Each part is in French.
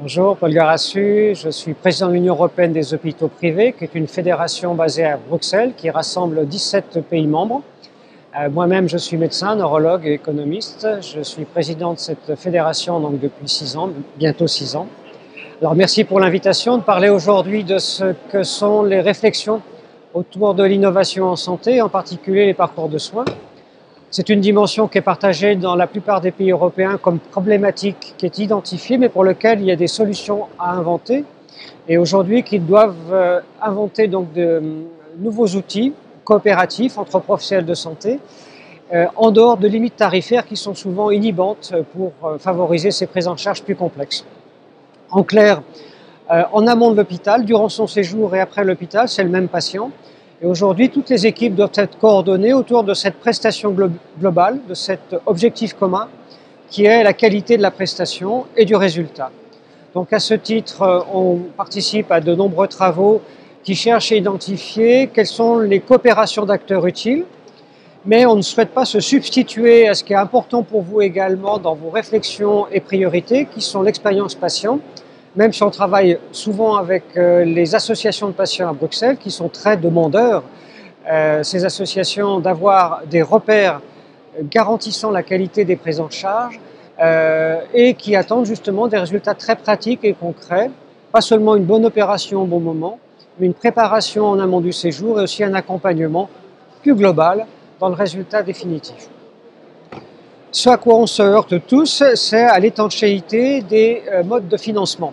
Bonjour, Paul Garassu, je suis président de l'Union européenne des hôpitaux privés, qui est une fédération basée à Bruxelles, qui rassemble 17 pays membres. Moi-même, je suis médecin, neurologue et économiste. Je suis président de cette fédération donc, depuis 6 ans, bientôt 6 ans. Alors merci pour l'invitation de parler aujourd'hui de ce que sont les réflexions autour de l'innovation en santé, en particulier les parcours de soins. C'est une dimension qui est partagée dans la plupart des pays européens comme problématique qui est identifiée, mais pour laquelle il y a des solutions à inventer. Et aujourd'hui, qu'ils doivent inventer donc de nouveaux outils coopératifs entre professionnels de santé, en dehors de limites tarifaires qui sont souvent inhibantes pour favoriser ces prises en charge plus complexes. En clair, en amont de l'hôpital, durant son séjour et après l'hôpital, c'est le même patient. Et aujourd'hui, toutes les équipes doivent être coordonnées autour de cette prestation globale, de cet objectif commun qui est la qualité de la prestation et du résultat. Donc à ce titre, on participe à de nombreux travaux qui cherchent à identifier quelles sont les coopérations d'acteurs utiles, mais on ne souhaite pas se substituer à ce qui est important pour vous également dans vos réflexions et priorités, qui sont l'expérience patient, même si on travaille souvent avec les associations de patients à Bruxelles, qui sont très demandeurs, ces associations, d'avoir des repères garantissant la qualité des prises en charge et qui attendent justement des résultats très pratiques et concrets, pas seulement une bonne opération au bon moment, mais une préparation en amont du séjour et aussi un accompagnement plus global dans le résultat définitif. Ce à quoi on se heurte tous, c'est à l'étanchéité des modes de financement.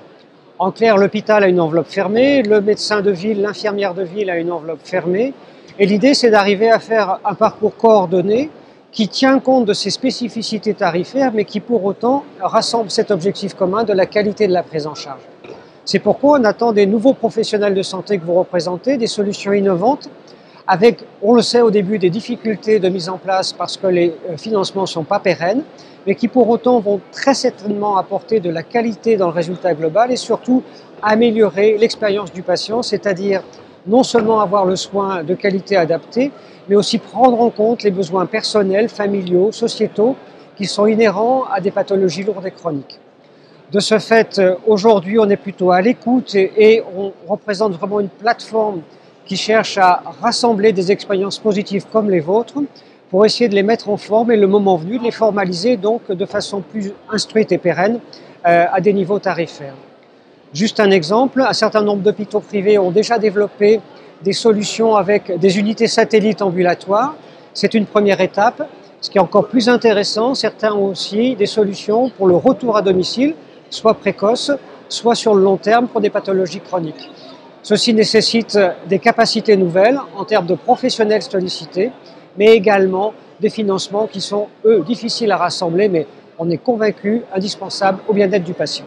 En clair, l'hôpital a une enveloppe fermée, le médecin de ville, l'infirmière de ville a une enveloppe fermée. Et l'idée, c'est d'arriver à faire un parcours coordonné qui tient compte de ces spécificités tarifaires, mais qui pour autant rassemble cet objectif commun de la qualité de la prise en charge. C'est pourquoi on attend des nouveaux professionnels de santé que vous représentez, des solutions innovantes, avec, on le sait au début, des difficultés de mise en place parce que les financements ne sont pas pérennes, mais qui pour autant vont très certainement apporter de la qualité dans le résultat global et surtout améliorer l'expérience du patient, c'est-à-dire non seulement avoir le soin de qualité adapté, mais aussi prendre en compte les besoins personnels, familiaux, sociétaux, qui sont inhérents à des pathologies lourdes et chroniques. De ce fait, aujourd'hui, on est plutôt à l'écoute et on représente vraiment une plateforme qui cherche à rassembler des expériences positives comme les vôtres pour essayer de les mettre en forme et le moment venu de les formaliser donc de façon plus instruite et pérenne à des niveaux tarifaires. Juste un exemple, un certain nombre d'hôpitaux privés ont déjà développé des solutions avec des unités satellites ambulatoires. C'est une première étape. Ce qui est encore plus intéressant, certains ont aussi des solutions pour le retour à domicile, soit précoce, soit sur le long terme pour des pathologies chroniques. Ceci nécessite des capacités nouvelles en termes de professionnels sollicités, mais également des financements qui sont, eux, difficiles à rassembler, mais on est convaincu, indispensables au bien-être du patient.